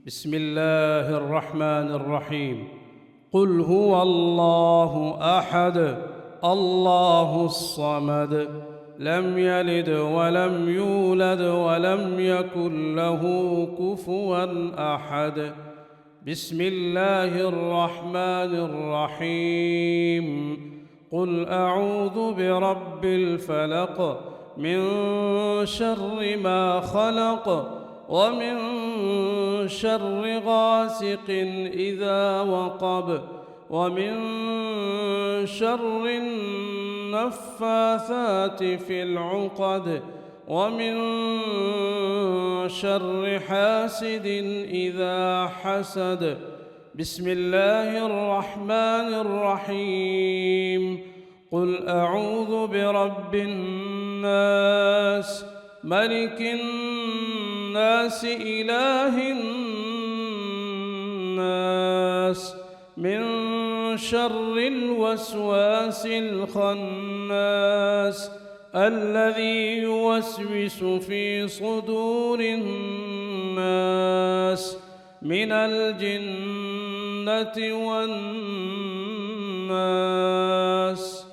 بسم الله الرحمن الرحيم. قل هو الله أحد الله الصمد لم يلد ولم يولد ولم يكن له كفوا أحد. بسم الله الرحمن الرحيم. قل أعوذ برب الفلق من شر ما خلق ومن شر غاسق إذا وقب ومن شر النفاثات في العقد ومن شر حاسد إذا حسد. بسم الله الرحمن الرحيم. قل أعوذ برب الناس ملك الناس إله الناس من شر الوسواس الخناس الذي يوسوس في صدور الناس من الجنة والناس.